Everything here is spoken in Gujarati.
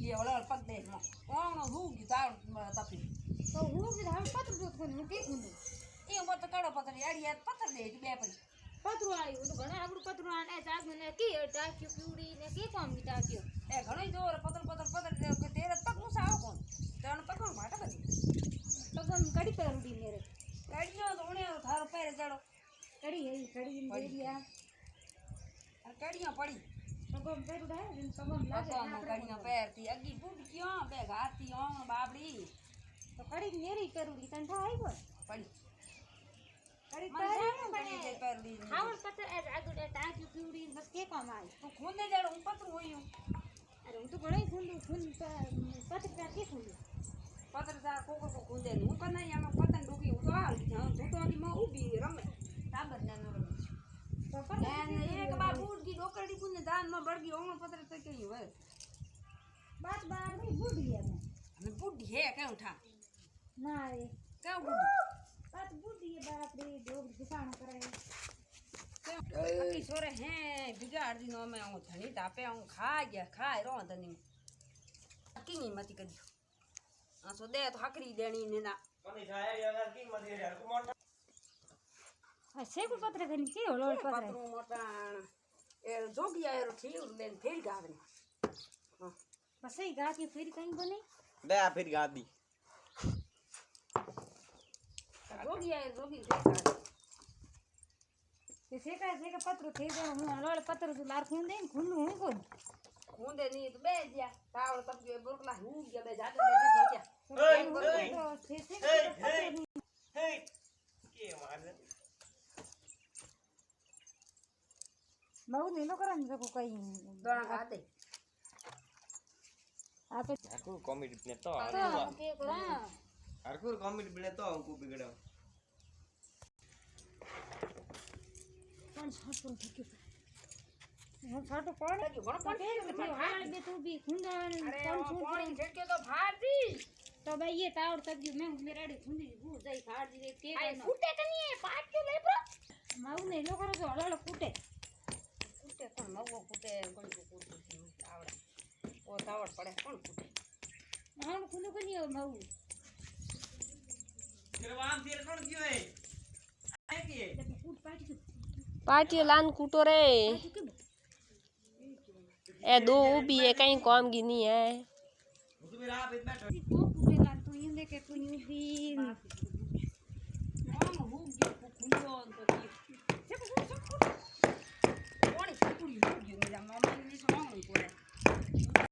ये वाला पक दे ओंग हुगी तार तपी तो हुगी हम पत्र जो कोन के खुंदो એ મત કાઢો પતર યાડી પતર દે બે પડી પતરું આવ્યું તો ઘણા આપણું પતરું આને ચાક મને કી ટાક્યું પીવડી ને કે કોમ કી ટાક્યો એ ઘણો જોર પતર કે તેરે તક નું સાવ કોણ તણ પકડ માટા બધી તો ગમ કડી પેરુડી મેરે કાઢ્યો તો ઉણે થારો પેરે ચડો કડી હે કડી ને દેડિયા આ કાઢ્યો પડી તો ગમ પેરુડા હે તો ગમ લાગે તો કાઢ્યો પેરતી અગી બુડ ક્યો બે ઘાતી ઓમ બાબડી તો કડી મેરી પેરુડી તન થાય ગયો પડી કડી પેરડી આવડ પતર આગળ ટાક્યું પીવડી બસ કે કોમ આવી તું ખૂંદે જાડો હું પતરું હોયું અરે હું તો ઘણી ખુંદું પતર કા કે ખુંદું પતર જા કોકો ખૂંદે હું તો નહીં આમાં પતંગ ડૂબી હું તો આવી હું તો આની ઊભી રમે તાબર ને રમે તો પતર એક બા બુડ કી ડોકરડી કુને દાન માં બળગી ઓમ પતર તો કેયું હોય બાત બાર ની બુડી અમે બુડી હે કેમ ઠા ના રે કેમ બુડી બાત બુડી બાપ રે ડોગ કિસાન કરે અકી સોરે હે બિગાડી નો મે હું ધણી તાપે હું ખાઈ રો ધની કીની મતી કદી આ સો દે તો હાકરી દેણી ને ના મને જાય યાર કી મતી યાર કો મોટા આ સેકુ પત્ર કની કે ઓલો પત્ર પતરું મોટા એ જોગી આયરો થીર બેન ફેર ગાવને હા બસ એ ગાતી ફેર કઈ બને બે આ ફિર ગાદી જોગી આયરો જોગી ફેર ગાવે તે સેકા પત્ર થઈ ગયો હું ઓલો પત્ર તો લાર ખૂંદે ને ખૂંદું હું કોણ ખૂંદે ની તો બે જ્યા તાવળ તપકે બોરકલા હું ગયા બે જાતે બેઠો હે કે મારે બહુ નીલો કરે ને તો કઈ દોણા ખાતે આ તો આકુ કોમેડી ને તો કે કોણ આકુ કોમેડી બને તો હું બિગડ્યો પણ છાટું થક્યું હું છાટું કોણ પણ હાલ બે તું બી ખૂંદાને અરે પાણી છેડકે તો ફાટી તો ભાઈ એ તાવડ તગ્યું મેં મેરાડી ખૂંદી હું જઈ ફાડી દે કે અરે ફૂટે કની પાટ્યું લે બ્રો માઉ ને લોકો તો હળહળ ફૂટે ફૂટે પણ મગો ફૂટે ગણકો ફૂટે આવડે ઓ તાવડ પડે કોણ ફૂટે આણ ખૂંદું કની માઉ ફિરવાન ફિર કોણ ગયો હે આ કે ફૂટ પાટી पार्टी लान कूटो रे ए दो भी है कहीं काम की नहीं है तो मेरा आप इतना को फूटेला તું ઈ દે કે તું ઊભી આમ હું ગયો ખૂંદો તો પાણી ફૂટું ગયું મેરા મામા ને સોંગ પડે